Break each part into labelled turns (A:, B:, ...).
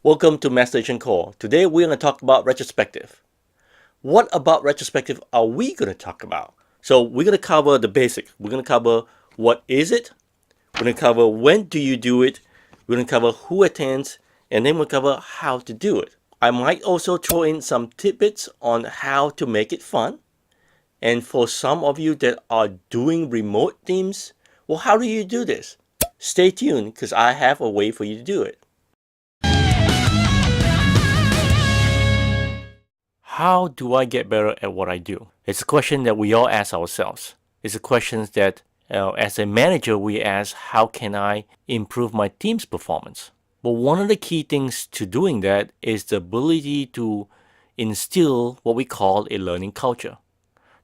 A: Welcome to Master Agent Core. Today we're going to talk about retrospective. What about retrospective are we going to talk about? So we're going to cover the basics. We're going to cover what is it, we're going to cover when do you do it, we're going to cover who attends, and then we'll cover how to do it. I might also throw in some tidbits on how to make it fun. And for some of you that are doing remote teams, well, how do you do this? Stay tuned because I have a way for you to do it. How do I get better at what I do? It's a question that we all ask ourselves. It's a question that as a manager, we ask, how can I improve my team's performance? But one of the key things to doing that is the ability to instill what we call a learning culture.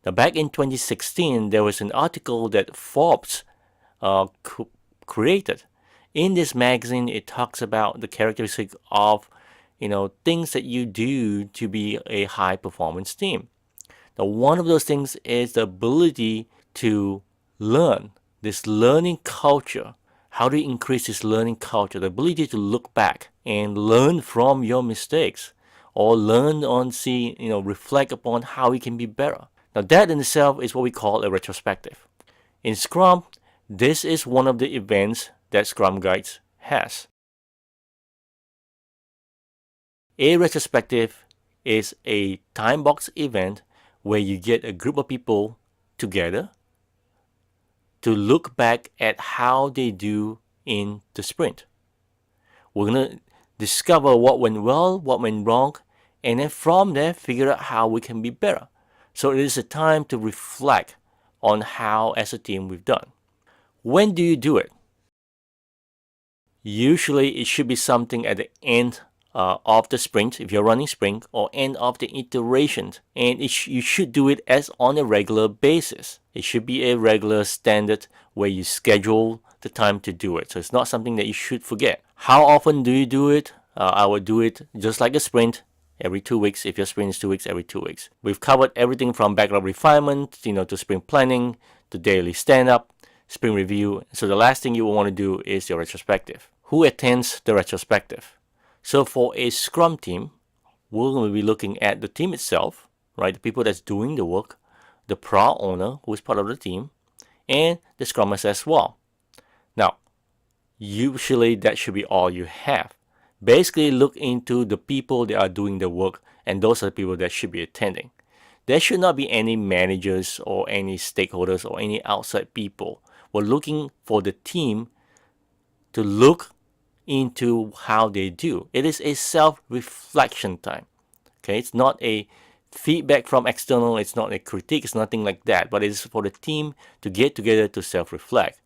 A: Now, back in 2016, there was an article that Forbes created. In this magazine, it talks about the characteristics of things that you do to be a high performance team. Now, one of those things is the ability to learn, this learning culture. How do you increase this learning culture? The ability to look back and learn from your mistakes, or learn on reflect upon how we can be better. Now, that in itself is what we call a retrospective. In Scrum, this is one of the events that Scrum Guides has. A retrospective is a time box event where you get a group of people together to look back at how they do in the sprint. We're going to discover what went well, what went wrong, and then from there figure out how we can be better. So it is a time to reflect on how as a team we've done. When do you do it? Usually it should be something at the end of the sprint, if you're running sprint, or end of the iterations, and you should do it as on a regular basis. It should be a regular standard where you schedule the time to do it. So it's not something that you should forget. How often do you do it? I would do it just like a sprint, every 2 weeks. If your sprint is 2 weeks, every 2 weeks. We've covered everything from backlog refinement, to sprint planning, to daily stand-up, sprint review. So the last thing you will want to do is your retrospective. Who attends the retrospective? So for a Scrum team, we're going to be looking at the team itself, right? The people that's doing the work, the product owner who is part of the team, and the Scrum Master as well. Now, usually that should be all you have. Basically, look into the people that are doing the work, and those are the people that should be attending. There should not be any managers or any stakeholders or any outside people. We're looking for the team to look into how they do. It is a self-reflection time. Okay, it's not a feedback from external, it's not a critique, it's nothing like that, but it is for the team to get together to self-reflect.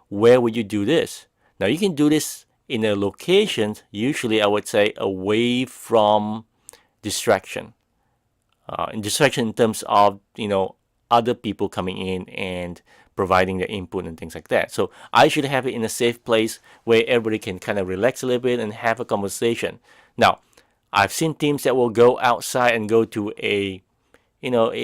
A: Where would you do this? Now, you can do this in a location, usually I would say away from distraction. Distraction in terms of other people coming in and providing their input and things like that. So I should have it in a safe place where everybody can kind of relax a little bit and have a conversation. Now, I've seen teams that will go outside and go to a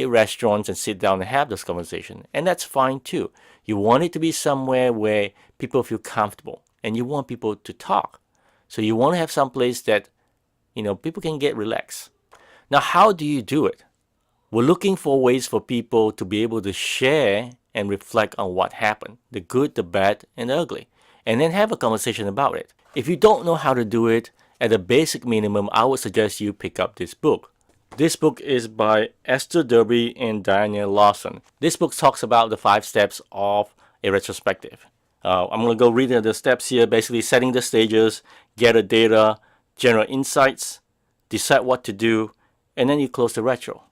A: restaurant and sit down and have this conversation, and that's fine too. You want it to be somewhere where people feel comfortable, and you want people to talk. So you want to have some place that people can get relaxed. Now, how do you do it? We're looking for ways for people to be able to share and reflect on what happened, the good, the bad, and the ugly, and then have a conversation about it. If you don't know how to do it, at a basic minimum, I would suggest you pick up this book. This book is by Esther Derby and Diana Lawson. This book talks about the 5 steps of a retrospective. I'm going to go read the steps here, basically setting the stages, gather data, generate insights, decide what to do, and then you close the retro.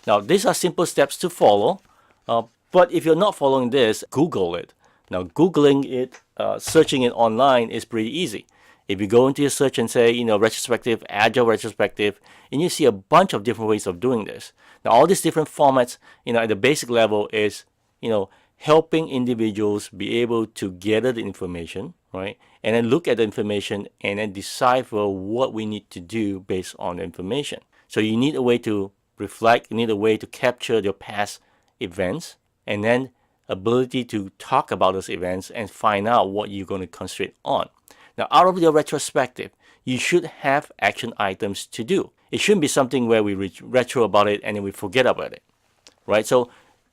A: Now, these are simple steps to follow, but if you're not following this, Google it. Now, Googling it, searching it online is pretty easy. If you go into your search and say, retrospective, agile retrospective, and you see a bunch of different ways of doing this. Now, all these different formats, at the basic level is, helping individuals be able to gather the information, right? And then look at the information and then decipher what we need to do based on the information. So you need a way to reflect, you need a way to capture your past events, and then ability to talk about those events and find out what you're going to concentrate on. Now, out of your retrospective, you should have action items to do. It shouldn't be something where we retro about it and then we forget about it, right? So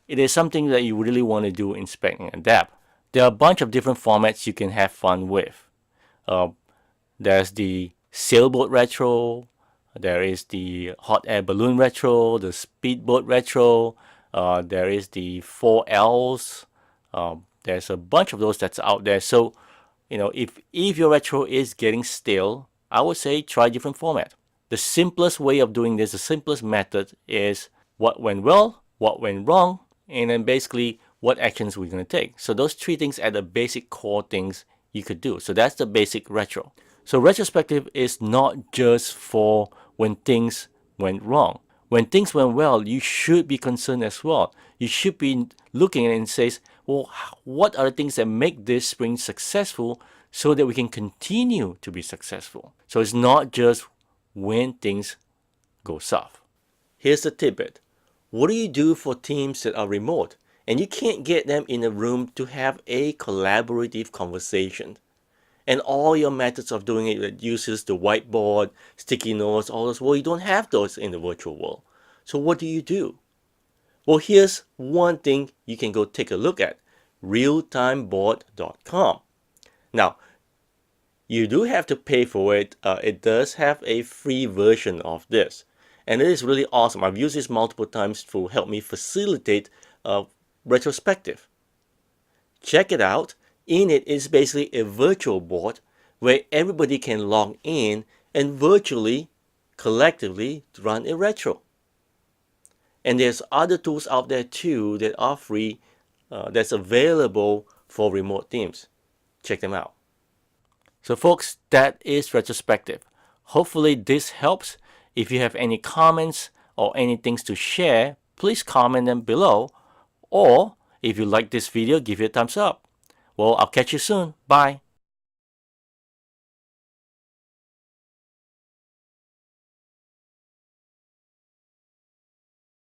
A: it is something that you really want to do, inspect and adapt. There are a bunch of different formats you can have fun with. There's the sailboat retro, there is the hot air balloon retro, the speedboat retro, there is the 4Ls. There's a bunch of those that's out there. So, if your retro is getting stale, I would say try different format. The simplest way of doing this, the simplest method is what went well, what went wrong, and then basically what actions we're going to take. So those three things are the basic core things you could do. So that's the basic retro. So retrospective is not just for when things went wrong. When things went well, you should be concerned as well. You should be looking at it and say, well, what are the things that make this sprint successful so that we can continue to be successful? So it's not just when things go south. Here's the tidbit. What do you do for teams that are remote and you can't get them in a room to have a collaborative conversation? And all your methods of doing it that uses the whiteboard, sticky notes, all those, well, you don't have those in the virtual world. So what do you do? Well, here's one thing you can go take a look at, realtimeboard.com. Now, you do have to pay for it. It does have a free version of this. And it is really awesome. I've used this multiple times to help me facilitate retrospective. Check it out. In it is basically a virtual board where everybody can log in and virtually, collectively run a retro. And there's other tools out there too that are free, that's available for remote teams. Check them out. So folks, that is retrospective. Hopefully this helps. If you have any comments or any things to share, please comment them below. Or if you like this video, give it a thumbs up. Well, I'll catch you soon. Bye.